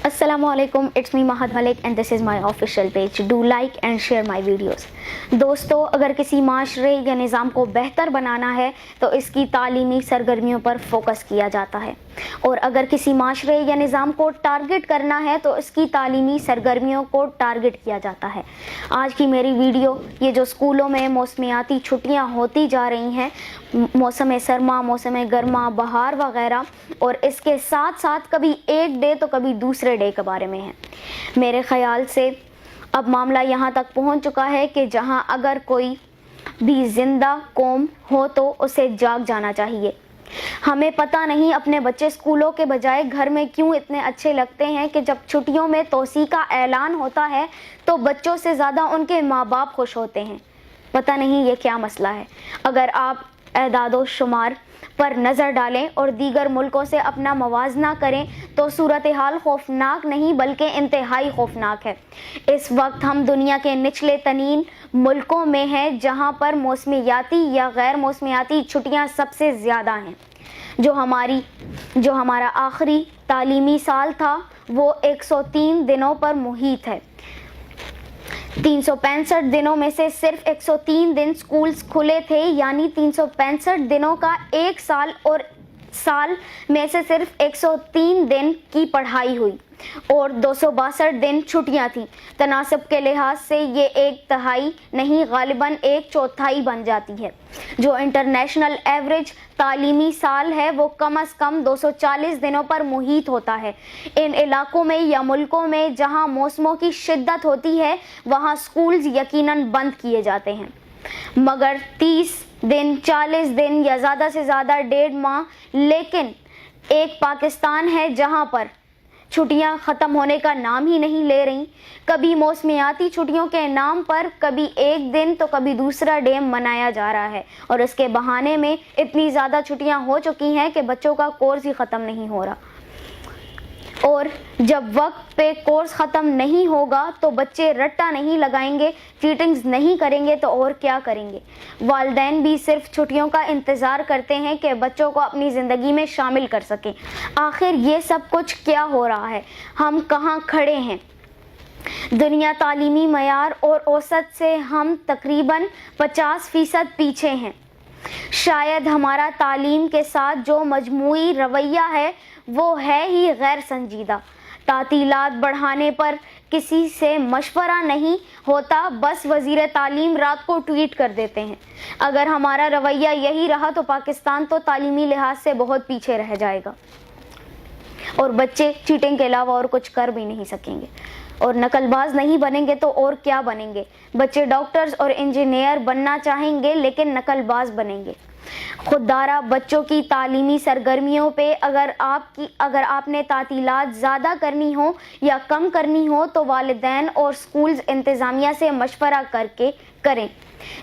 Assalamualaikum, it's me Mahad Malik and this is my official page. Do like and share my videos. دوستو، اگر کسی معاشرے یا نظام کو بہتر بنانا ہے تو اس کی تعلیمی سرگرمیوں پر فوکس کیا جاتا ہے، اور اگر کسی معاشرے یا نظام کو ٹارگٹ کرنا ہے تو اس کی تعلیمی سرگرمیوں کو ٹارگٹ کیا جاتا ہے۔ آج کی میری ویڈیو یہ جو اسکولوں میں موسمیاتی چھٹیاں ہوتی جا رہی ہیں، موسم سرما، موسم گرما، بہار وغیرہ، اور اس کے ساتھ ساتھ کبھی ایک ڈے تو کبھی دوسرے ڈے کے بارے میں ہے۔ میرے خیال سے اب معاملہ یہاں تک پہنچ چکا ہے کہ جہاں اگر کوئی بھی زندہ قوم ہو تو اسے جاگ جانا چاہیے۔ ہمیں پتہ نہیں اپنے بچے اسکولوں کے بجائے گھر میں کیوں اتنے اچھے لگتے ہیں کہ جب چھٹیوں میں توسیع کا اعلان ہوتا ہے تو بچوں سے زیادہ ان کے ماں باپ خوش ہوتے ہیں۔ پتہ نہیں یہ کیا مسئلہ ہے۔ اگر آپ اعداد و شمار پر نظر ڈالیں اور دیگر ملکوں سے اپنا موازنہ کریں تو صورتحال خوفناک نہیں بلکہ انتہائی خوفناک ہے۔ اس وقت ہم دنیا کے نچلے ترین ملکوں میں ہیں جہاں پر موسمیاتی یا غیر موسمیاتی چھٹیاں سب سے زیادہ ہیں۔ جو ہمارا آخری تعلیمی سال تھا وہ 103 دنوں پر محیط ہے۔ 365 دنوں میں سے صرف 103 دن سکولز کھلے تھے، یعنی 365 دنوں کا ایک سال، اور سال میں سے صرف 103 دن کی پڑھائی ہوئی اور 262 دن چھٹیاں تھیں۔ تناسب کے لحاظ سے یہ ایک تہائی نہیں، غالباً ایک چوتھائی بن جاتی ہے۔ جو انٹرنیشنل ایوریج تعلیمی سال ہے وہ کم از کم 240 دنوں پر محیط ہوتا ہے۔ ان علاقوں میں یا ملکوں میں جہاں موسموں کی شدت ہوتی ہے وہاں سکولز یقیناً بند کیے جاتے ہیں، مگر 30 دن، 40 دن یا زیادہ سے زیادہ 1.5 ماہ۔ لیکن ایک پاکستان ہے جہاں پر چھٹیاں ختم ہونے کا نام ہی نہیں لے رہی۔ کبھی موسمیاتی چھٹیوں کے نام پر کبھی ایک دن تو کبھی دوسرا ڈے منایا جا رہا ہے، اور اس کے بہانے میں اتنی زیادہ چھٹیاں ہو چکی ہیں کہ بچوں کا کورس ہی ختم نہیں ہو رہا، اور جب وقت پہ کورس ختم نہیں ہوگا تو بچے رٹا نہیں لگائیں گے، چیٹنگز نہیں کریں گے تو اور کیا کریں گے۔ والدین بھی صرف چھٹیوں کا انتظار کرتے ہیں کہ بچوں کو اپنی زندگی میں شامل کر سکیں۔ آخر یہ سب کچھ کیا ہو رہا ہے؟ ہم کہاں کھڑے ہیں؟ دنیا تعلیمی معیار اور اوسط سے ہم تقریباً 50% پیچھے ہیں۔ شاید ہمارا تعلیم کے ساتھ جو مجموعی رویہ ہے وہ ہے ہی غیر سنجیدہ۔ تعطیلات بڑھانے پر کسی سے مشورہ نہیں ہوتا، بس وزیر تعلیم رات کو ٹویٹ کر دیتے ہیں۔ اگر ہمارا رویہ یہی رہا تو پاکستان تو تعلیمی لحاظ سے بہت پیچھے رہ جائے گا، اور بچے چیٹنگ کے علاوہ اور کچھ کر بھی نہیں سکیں گے، اور نقل باز نہیں بنیں گے تو اور کیا بنیں گے؟ بچے ڈاکٹرز اور انجینئر بننا چاہیں گے لیکن نقل باز بنیں گے۔ خود دارا بچوں کی تعلیمی سرگرمیوں پہ اگر آپ نے تعطیلات زیادہ کرنی ہو یا کم کرنی ہو تو والدین اور سکولز انتظامیہ سے مشورہ کر کے کریں۔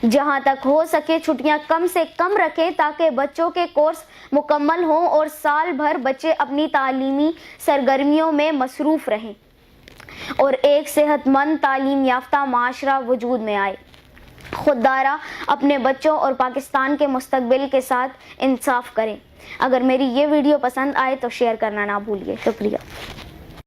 جہاں تک ہو سکے چھٹیاں کم سے کم رکھیں تاکہ بچوں کے کورس مکمل ہوں اور سال بھر بچے اپنی تعلیمی سرگرمیوں میں مصروف رہیں اور ایک صحت مند تعلیم یافتہ معاشرہ وجود میں آئے۔ خود دارا اپنے بچوں اور پاکستان کے مستقبل کے ساتھ انصاف کریں۔ اگر میری یہ ویڈیو پسند آئے تو شیئر کرنا نہ بھولیے۔ شکریہ۔